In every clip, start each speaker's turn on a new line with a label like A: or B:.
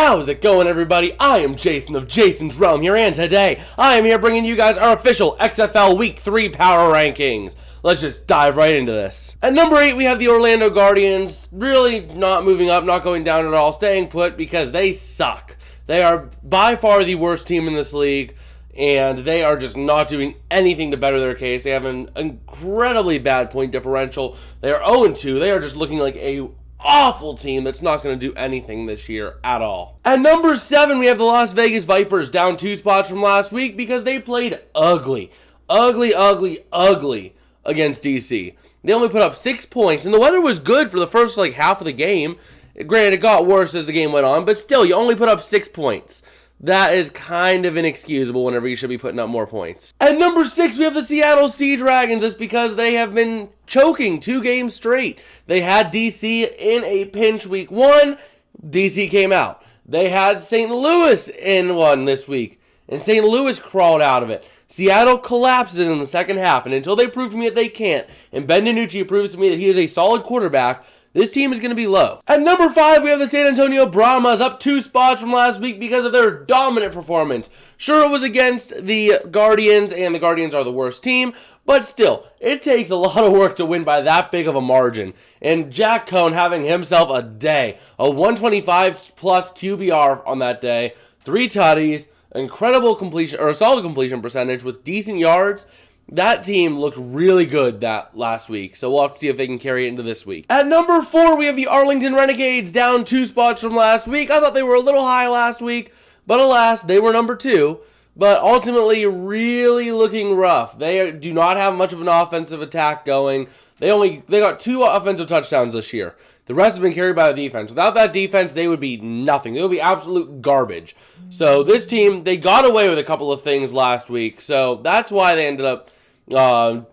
A: How's it going, everybody? I am Jason of Jason's Realm here, and today I am here bringing you guys our official XFL Week 3 Power Rankings. Let's just dive right into this. At number 8, we have the Orlando Guardians. Really not moving up, not going down at all, staying put because they suck. They are by far the worst team in this league, and they are just not doing anything to better their case. They have an incredibly bad point differential. They are 0-2. They are just looking like a awful team that's not going to do anything this year at all. At number 7, we have the Las Vegas Vipers, down 2 spots from last week because they played ugly against DC. They only put up 6 points, and the weather was good for the first half of the game. Granted, it got worse as the game went on, but still, you only put up 6 points. That is kind of inexcusable whenever you should be putting up more points. At number 6, we have the Seattle Sea Dragons, just because they have been choking 2 games straight. They had DC in a pinch week 1. DC came out. They had St. Louis in one this week, and St. Louis crawled out of it. Seattle collapses in the second half, and until they prove to me that they can't, and Ben DiNucci proves to me that he is a solid quarterback, this team is going to be low. At number 5, we have the San Antonio Brahmas, up 2 spots from last week because of their dominant performance. Sure, it was against the Guardians, and the Guardians are the worst team, but still, it takes a lot of work to win by that big of a margin. And Jack Cohn having himself a day, a 125 plus QBR on that day, 3 tutties, incredible completion, or a solid completion percentage with decent yards. That team looked really good that last week, so we'll have to see if they can carry it into this week. At number 4, we have the Arlington Renegades, down 2 spots from last week. I thought they were a little high last week, but alas, they were number 2. But ultimately, really looking rough. They do not have much of an offensive attack going. They got 2 offensive touchdowns this year. The rest have been carried by the defense. Without that defense, they would be nothing. They would be absolute garbage. So this team, they got away with a couple of things last week, so that's why they ended up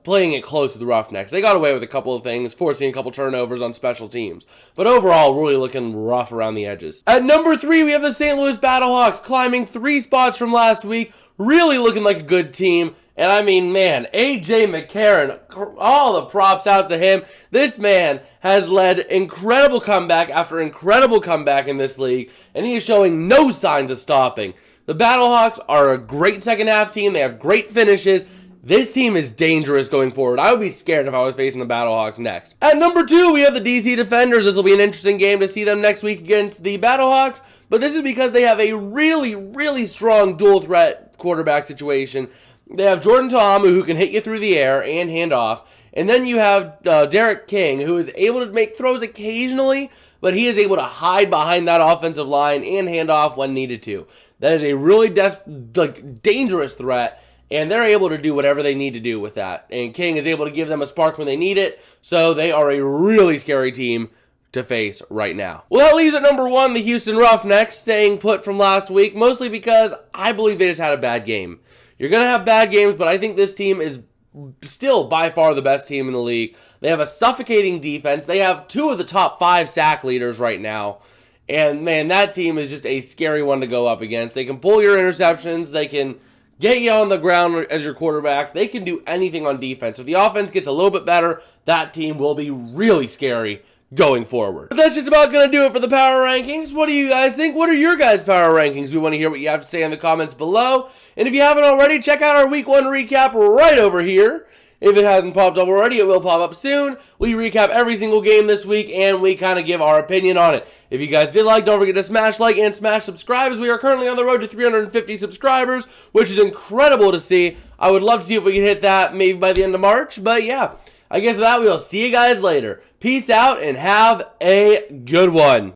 A: playing it close to the Roughnecks. They got away with a couple of things, forcing a couple turnovers on special teams. But overall, really looking rough around the edges. At number 3, we have the St. Louis Battlehawks, climbing 3 spots from last week, really looking like a good team. And I mean, man, A.J. McCarron, all the props out to him. This man has led incredible comeback after incredible comeback in this league, and he is showing no signs of stopping. The Battlehawks are a great second half team. They have great finishes. This team is dangerous going forward. I would be scared if I was facing the Battlehawks next. At number 2, we have the DC Defenders. This will be an interesting game to see them next week against the Battlehawks, but this is because they have a really strong dual threat quarterback situation. They have Jordan Ta'amu, who can hit you through the air and hand off, and then you have Derek King, who is able to make throws occasionally, but he is able to hide behind that offensive line and hand off when needed to. That is a really dangerous threat, and they're able to do whatever they need to do with that. And King is able to give them a spark when they need it, so they are a really scary team to face right now. Well, that leaves at number 1, the Houston Roughnecks, staying put from last week, mostly because I believe they just had a bad game. You're going to have bad games, but I think this team is still by far the best team in the league. They have a suffocating defense. They have 2 of the top 5 sack leaders right now. And man, that team is just a scary one to go up against. They can pull your interceptions. They can get you on the ground as your quarterback. They can do anything on defense. If the offense gets a little bit better, that team will be really scary going forward. But that's just about going to do it for the Power Rankings. What do you guys think? What are your guys' Power Rankings? We want to hear what you have to say in the comments below. And if you haven't already, check out our Week 1 recap right over here. If it hasn't popped up already, it will pop up soon. We recap every single game this week, and we kind of give our opinion on it. If you guys did like, don't forget to smash like and smash subscribe, as we are currently on the road to 350 subscribers, which is incredible to see. I would love to see if we can hit that maybe by the end of March, but yeah. I guess with that, we will see you guys later. Peace out and have a good one.